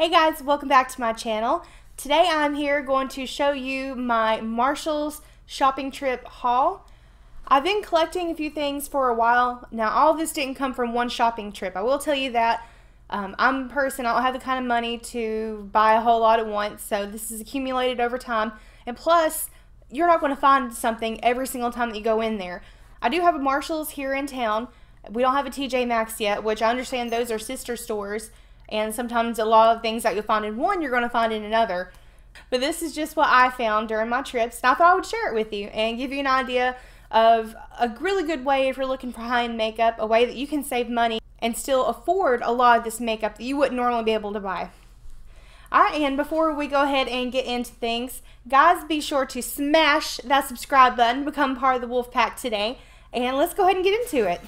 Hey guys, welcome back to my channel. Today I'm here going to show you my Marshall's shopping trip haul. I've been collecting a few things for a while. Now all of this didn't come from one shopping trip. I will tell you that. I'm a person, I don't have the kind of money to buy a whole lot at once, so this is accumulated over time. And plus, you're not going to find something every single time that you go in there. I do have a Marshall's here in town. We don't have a TJ Maxx yet, which I understand those are sister stores. And sometimes a lot of things that you'll find in one, you're going to find in another. But this is just what I found during my trips, and I thought I would share it with you and give you an idea of a really good way if you're looking for high-end makeup, a way that you can save money and still afford a lot of this makeup that you wouldn't normally be able to buy. Alright, and before we go ahead and get into things, guys, be sure to smash that subscribe button, become part of the Wolf Pack today, and let's go ahead and get into it.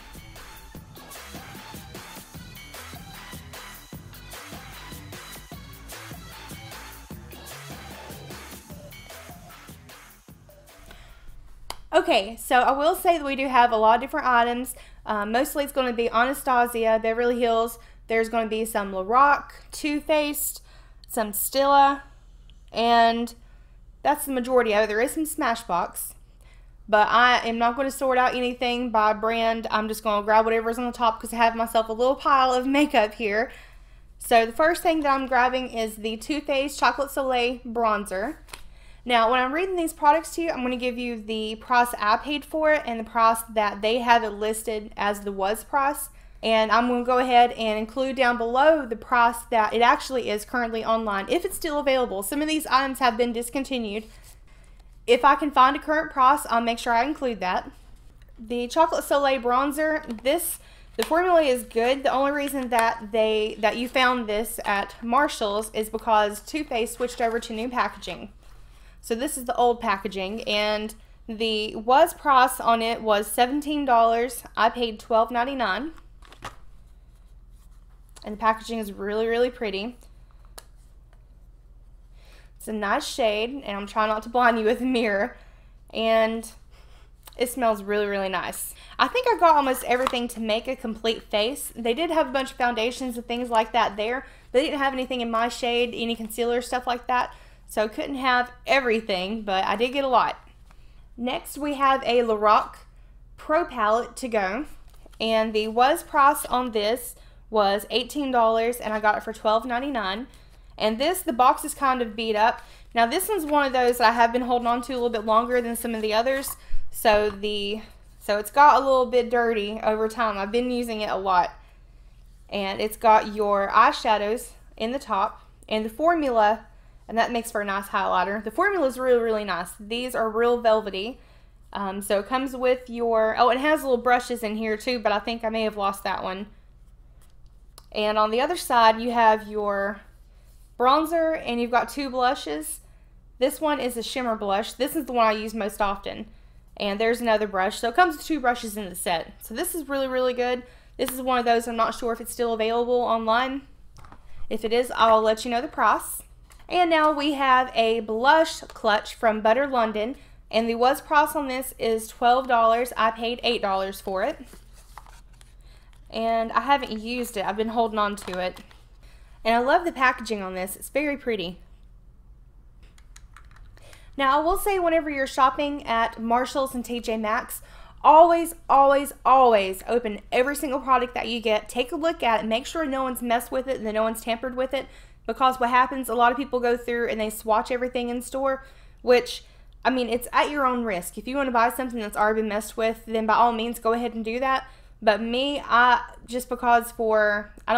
Okay, so I will say that we do have a lot of different items. Mostly it's going to be Anastasia, Beverly Hills. There's going to be some Lorac, Too Faced, some Stila, and that's the majority of it. There is some Smashbox, but I am not going to sort out anything by brand. I'm just going to grab whatever's on the top because I have myself a little pile of makeup here. So the first thing that I'm grabbing is the Too Faced Chocolate Soleil Bronzer. Now, when I'm reading these products to you, I'm going to give you the price I paid for it and the price that they have it listed as the was price. And I'm going to go ahead and include down below the price that it actually is currently online, if it's still available. Some of these items have been discontinued. If I can find a current price, I'll make sure I include that. The Chocolate Soleil Bronzer, the formula is good. The only reason that you found this at Marshall's is because Too Faced switched over to new packaging. So this is the old packaging, and the was price on it was $17. I paid $12.99. And the packaging is really, really pretty. It's a nice shade, and I'm trying not to blind you with a mirror. And it smells really, really nice. I think I got almost everything to make a complete face. They did have a bunch of foundations and things like that there. They didn't have anything in my shade, any concealer, stuff like that. So I couldn't have everything, but I did get a lot. Next we have a Lorac Pro Palette to go. And the was price on this was $18 and I got it for $12.99. And the box is kind of beat up. Now this one's one of those that I have been holding on to a little bit longer than some of the others. So it's got a little bit dirty over time. I've been using it a lot. And it's got your eyeshadows in the top and the formula. And that makes for a nice highlighter. The formula is really, really nice. These are real velvety. So it comes with your... Oh, it has little brushes in here too, but I think I may have lost that one. And on the other side, you have your bronzer, and you've got two blushes. This one is a shimmer blush. This is the one I use most often. And there's another brush. So it comes with two brushes in the set. So this is really, really good. This is one of those I'm not sure if it's still available online. If it is, I'll let you know the price. And now we have a blush clutch from Butter London, and the was price on this is $12. I paid $8 for it. And I haven't used it. I've been holding on to it. And I love the packaging on this. It's very pretty. Now I will say, whenever you're shopping at Marshall's and TJ Maxx, always, always, always open every single product that you get. Take a look at it. Make sure no one's messed with it and that no one's tampered with it. Because what happens, a lot of people go through and they swatch everything in store, which, I mean, it's at your own risk. If you want to buy something that's already been messed with, then by all means go ahead and do that. But me, I don't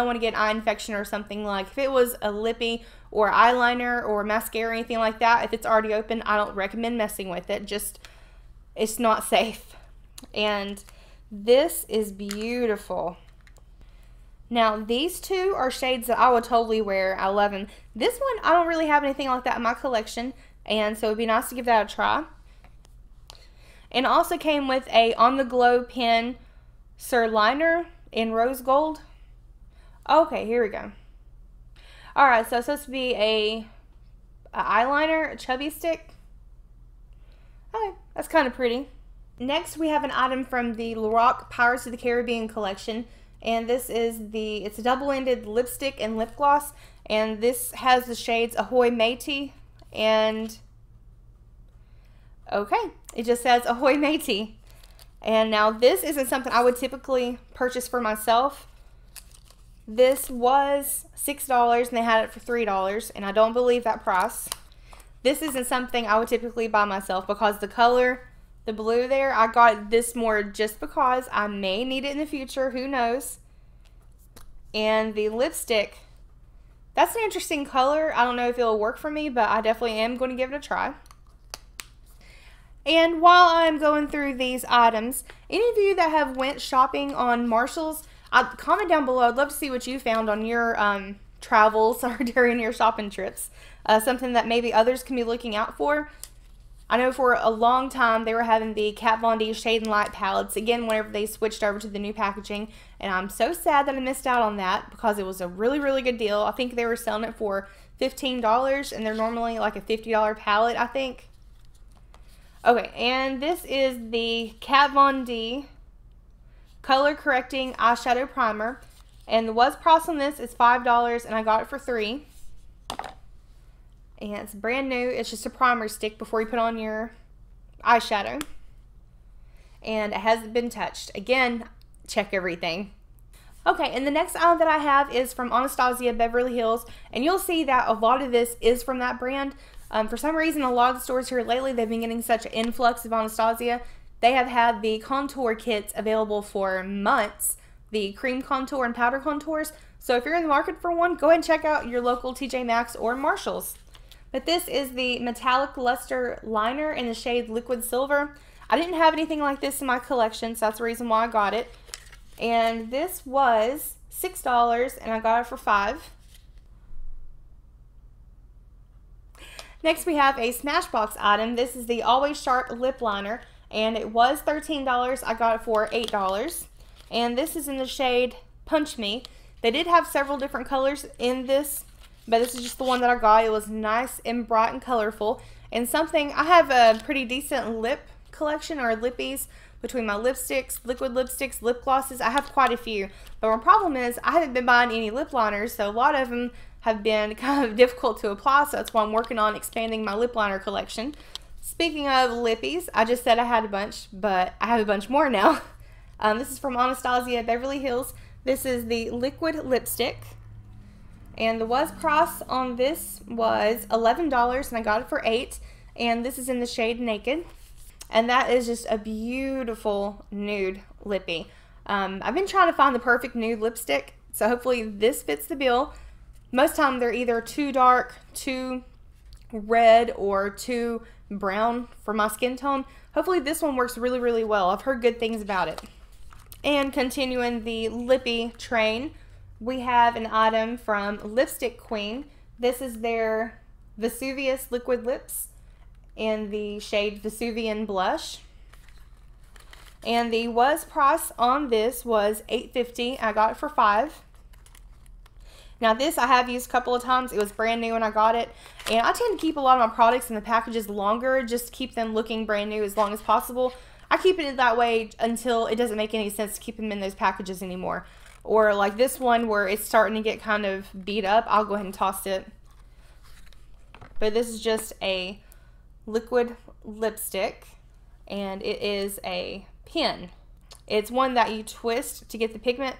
want to get an eye infection or something. Like if it was a lippy or eyeliner or mascara or anything like that, if it's already open, I don't recommend messing with it. It's not safe. And this is beautiful. Now, these two are shades that I would totally wear. I love them. This one, I don't really have anything like that in my collection, and so it'd be nice to give that a try. And it also came with a On The Glow pen Sur liner in rose gold. Okay, here we go. Alright, so it's supposed to be a eyeliner, a chubby stick. Okay, that's kind of pretty. Next, we have an item from the Lorac Pirates of the Caribbean collection. And this is it's a double-ended lipstick and lip gloss. And this has the shades Ahoy Matey and, okay, it just says Ahoy Matey. And now this isn't something I would typically purchase for myself. This was $6 and they had it for $3, and I don't believe that price. This isn't something I would typically buy myself because the color, the blue there, I got this more just because I may need it in the future, who knows. And the lipstick, that's an interesting color. I don't know if it'll work for me, but I definitely am going to give it a try. And while I'm going through these items, any of you that have went shopping on Marshalls, comment down below. I'd love to see what you found on your travels or during your shopping trips. Something that maybe others can be looking out for. I know for a long time they were having the Kat Von D Shade and Light palettes, again, whenever they switched over to the new packaging. And I'm so sad that I missed out on that because it was a really, really good deal. I think they were selling it for $15 and they're normally like a $50 palette, I think. Okay, and this is the Kat Von D Color Correcting Eyeshadow Primer. And the price on this is $5 and I got it for $3. And it's brand new. It's just a primer stick before you put on your eyeshadow. And it hasn't been touched. Again, check everything. Okay, and the next item that I have is from Anastasia Beverly Hills. And you'll see that a lot of this is from that brand. For some reason, a lot of the stores here lately, they've been getting such an influx of Anastasia. They have had the contour kits available for months. The cream contour and powder contours. So if you're in the market for one, go ahead and check out your local TJ Maxx or Marshalls. But this is the Metallic Luster Liner in the shade Liquid Silver. I didn't have anything like this in my collection, so that's the reason why I got it. And this was $6 and I got it for $5. Next we have a Smashbox item. This is the Always Sharp Lip Liner and it was $13. I got it for $8. And this is in the shade Punch Me. They did have several different colors in this, but this is just the one that I got. It was nice and bright and colorful. And something, I have a pretty decent lip collection or lippies between my lipsticks, liquid lipsticks, lip glosses. I have quite a few. But my problem is I haven't been buying any lip liners, so a lot of them have been kind of difficult to apply, so that's why I'm working on expanding my lip liner collection. Speaking of lippies, I just said I had a bunch, but I have a bunch more now. This is from Anastasia Beverly Hills. This is the liquid lipstick. And the price on this was $11 and I got it for $8. And this is in the shade Naked. And that is just a beautiful nude lippy. I've been trying to find the perfect nude lipstick, so hopefully this fits the bill. Most time they're either too dark, too red, or too brown for my skin tone. Hopefully this one works really, really well. I've heard good things about it. And continuing the lippy train, we have an item from Lipstick Queen. This is their Vesuvius Liquid Lips in the shade Vesuvian Blush. And the price on this was $8.50. I got it for $5. Now this I have used a couple of times. It was brand new when I got it. And I tend to keep a lot of my products in the packages longer, just to keep them looking brand new as long as possible. I keep it that way until it doesn't make any sense to keep them in those packages anymore. Or like this one where it's starting to get kind of beat up, I'll go ahead and toss it. But this is just a liquid lipstick and it is a pen. It's one that you twist to get the pigment.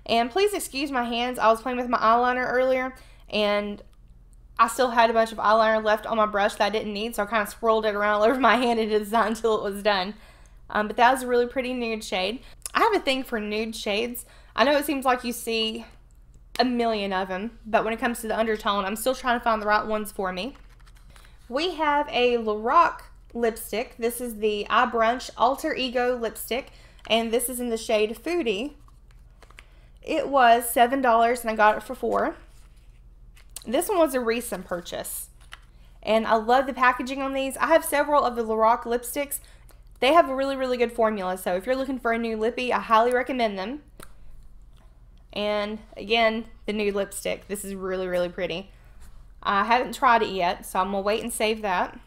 And please excuse my hands. I was playing with my eyeliner earlier and I still had a bunch of eyeliner left on my brush that I didn't need, so I kind of swirled it around all over my hand and did design until it was done. But that was a really pretty nude shade. I have a thing for nude shades. I know it seems like you see a million of them, but when it comes to the undertone, I'm still trying to find the right ones for me. We have a Lorac lipstick. This is the I Brunch Alter Ego lipstick, and this is in the shade Foodie. It was $7 and I got it for $4. This one was a recent purchase, and I love the packaging on these. I have several of the Lorac lipsticks. They have a really, really good formula, so if you're looking for a new lippy, I highly recommend them. And again, the nude lipstick. This is really, really pretty. I haven't tried it yet, so I'm going to wait and save that.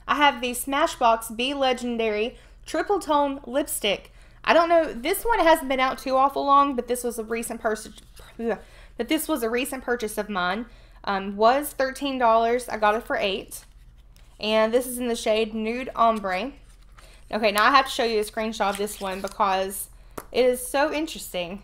I have the Smashbox Be Legendary Triple Tone Lipstick. I don't know, this one hasn't been out too awful long, but this was a recent purchase. But this was a recent purchase of mine. Was $13. I got it for $8. And this is in the shade Nude Ombre. Okay, now I have to show you a screenshot of this one because it is so interesting.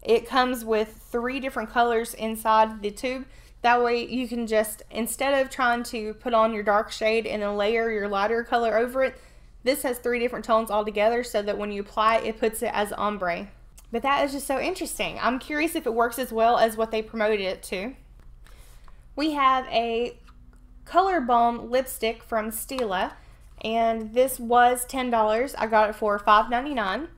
It comes with 3 different colors inside the tube. That way you can just, instead of trying to put on your dark shade and then layer your lighter color over it, this has 3 different tones all together so that when you apply it, it puts it as ombre. But that is just so interesting. I'm curious if it works as well as what they promoted it to. We have a Color Balm lipstick from Stila, and this was $10. I got it for $5.99,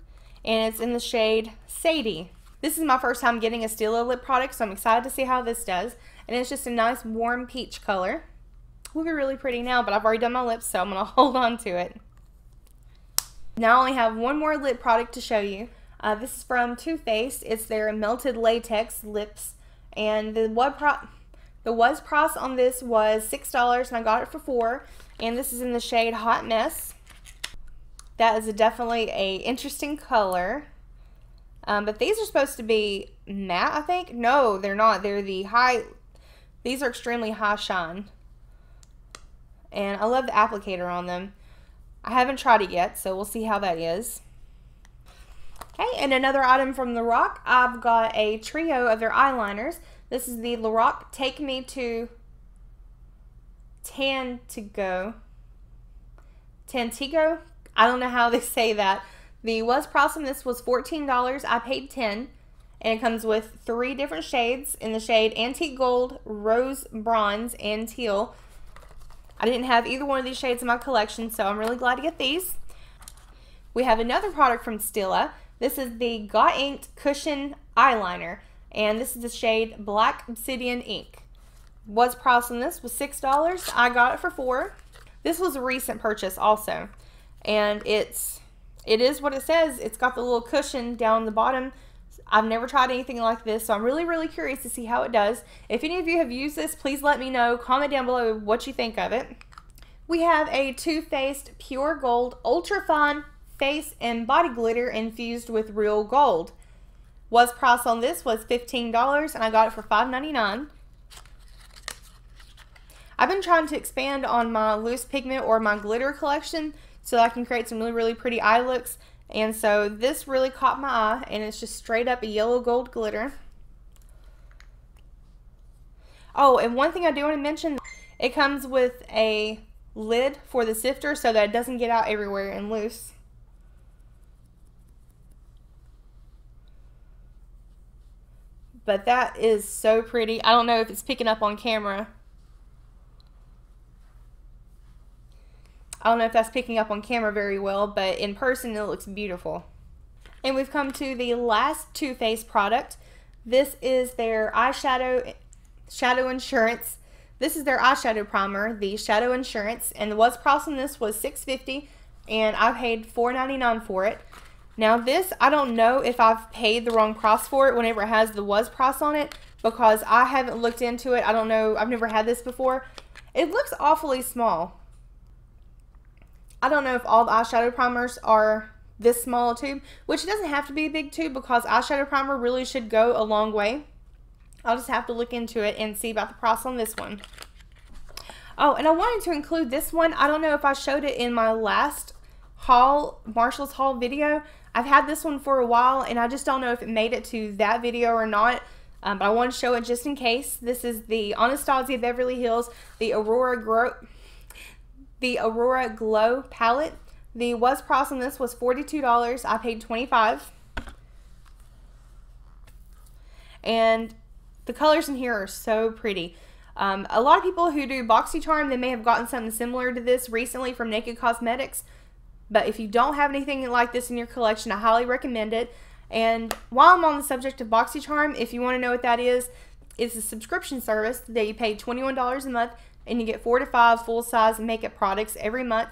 and it's in the shade Sadie. This is my first time getting a Stila lip product, so I'm excited to see how this does. And it's just a nice warm peach color. It will be really pretty now, but I've already done my lips, so I'm going to hold on to it. Now I only have one more lip product to show you. This is from Too Faced. It's their Melted Latex Lips, and the was price on this was $6, and I got it for $4. And this is in the shade Hot Mess. That is definitely a interesting color. But these are supposed to be matte, I think. No, they're not. They're the high. These are extremely high shine. And I love the applicator on them. I haven't tried it yet, so we'll see how that is. Okay, and another item from Lorac. I've got a trio of their eyeliners. This is the Lorac Take Me to Tantigo. I don't know how they say that. The price on this was $14. I paid $10. And it comes with 3 different shades in the shade Antique Gold, Rose Bronze, and Teal. I didn't have either one of these shades in my collection, so I'm really glad to get these. We have another product from Stila. This is the Got Inked Cushion Eyeliner, and this is the shade Black Obsidian Ink. Price on this was $6. I got it for $4. This was a recent purchase also, and it is what it says. It's got the little cushion down the bottom. I've never tried anything like this, so I'm really, really curious to see how it does. If any of you have used this, please let me know. Comment down below what you think of it. We have a Too Faced Pure Gold Ultra Fine Face and Body Glitter infused with real gold. Price on this was $15, and I got it for $5.99. I've been trying to expand on my loose pigment or my glitter collection so that I can create some really, really pretty eye looks. And so this really caught my eye, and it's just straight up a yellow gold glitter. Oh, and one thing I do want to mention, it comes with a lid for the sifter so that it doesn't get out everywhere and loose. But that is so pretty. I don't know if it's picking up on camera. I don't know if that's picking up on camera very well, but in person it looks beautiful. And we've come to the last Too Faced product. This is their eyeshadow Shadow Insurance. This is their eyeshadow primer, the Shadow Insurance, and the price on this was $6.50, and I paid $4.99 for it. Now this, I don't know if I've paid the wrong price for it whenever it has the price on it, because I haven't looked into it. I don't know. I've never had this before. It looks awfully small. I don't know if all the eyeshadow primers are this small a tube, which doesn't have to be a big tube because eyeshadow primer really should go a long way. I'll just have to look into it and see about the price on this one. Oh, and I wanted to include this one. I don't know if I showed it in my last haul, Marshall's haul video. I've had this one for a while, and I just don't know if it made it to that video or not. But I want to show it just in case. This is the Anastasia Beverly Hills, the Aurora Glow palette. The price on this was $42. I paid $25. And the colors in here are so pretty. A lot of people who do Boxycharm, they may have gotten something similar to this recently from Naked Cosmetics. But if you don't have anything like this in your collection, I highly recommend it. And while I'm on the subject of Boxycharm, if you want to know what that is, it's a subscription service that you pay $21 a month, and you get 4 to 5 full-size makeup products every month.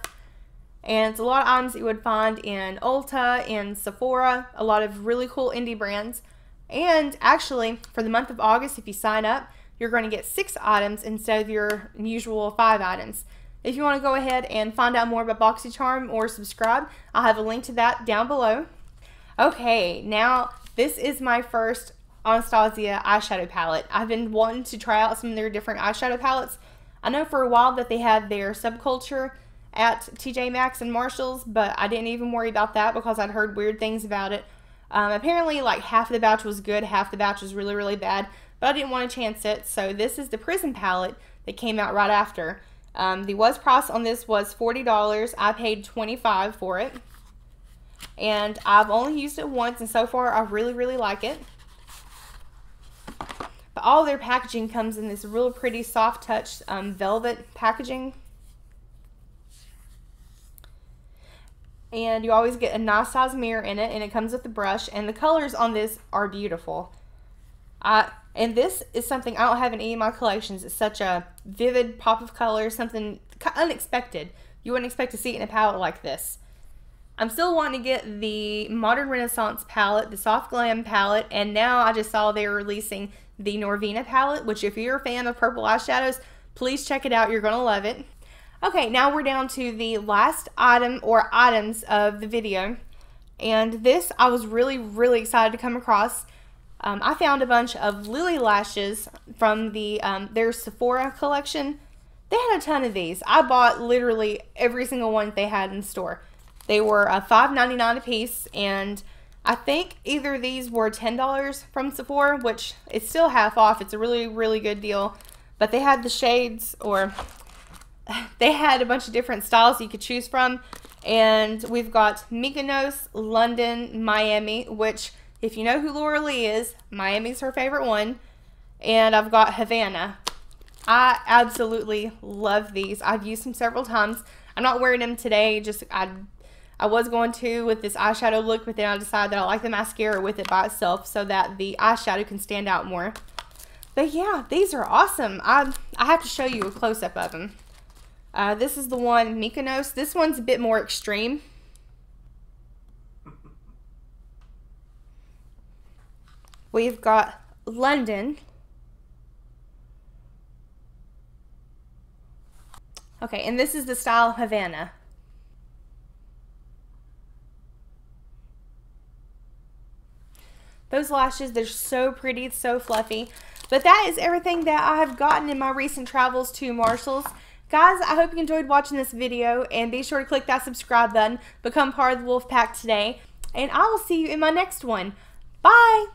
And it's a lot of items that you would find in Ulta and Sephora, a lot of really cool indie brands. And actually, for the month of August, if you sign up, you're going to get 6 items instead of your usual 5 items. If you want to go ahead and find out more about Boxycharm or subscribe, I'll have a link to that down below. Okay, now this is my first Anastasia eyeshadow palette. I've been wanting to try out some of their different eyeshadow palettes. I know for a while that they had their Subculture at TJ Maxx and Marshalls, but I didn't even worry about that because I'd heard weird things about it. Apparently like half of the batch was good, half the batch was really, really bad, but I didn't want to chance it. So this is the Prism palette that came out right after. The price on this was $40. I paid $25 for it. And I've only used it once, and so far I really, really like it. But all their packaging comes in this real pretty soft touch velvet packaging. And you always get a nice size mirror in it, and it comes with the brush, and the colors on this are beautiful. And this is something I don't have in any of my collections. It's such a vivid pop of color, something unexpected. You wouldn't expect to see it in a palette like this. I'm still wanting to get the Modern Renaissance palette, the Soft Glam palette, and now I just saw they're releasing the Norvina palette, which if you're a fan of purple eyeshadows, please check it out. You're going to love it. Okay, now we're down to the last item or items of the video. And this I was really, really excited to come across. I found a bunch of Lily lashes from the their Sephora collection. They had a ton of these. I bought literally every single one they had in store. They were $5.99 a piece, and I think either of these were $10 from Sephora, which is still half off. It's a really, really good deal. But they had the shades, or they had a bunch of different styles you could choose from. And we've got Mykonos, London, Miami, which, if you know who Laura Lee is, Miami's her favorite one. And I've got Havana. I absolutely love these. I've used them several times. I'm not wearing them today. Just I was going to with this eyeshadow look, but then I decided that I like the mascara with it by itself so that the eyeshadow can stand out more. But yeah, these are awesome. I have to show you a close-up of them. This is the one, Mykonos. This one's a bit more extreme. We've got London. Okay, and this is the style Havana. Those lashes, they're so pretty, it's so fluffy. But that is everything that I have gotten in my recent travels to Marshalls. Guys, I hope you enjoyed watching this video, and be sure to click that subscribe button, become part of the Wolf Pack today, and I will see you in my next one. Bye!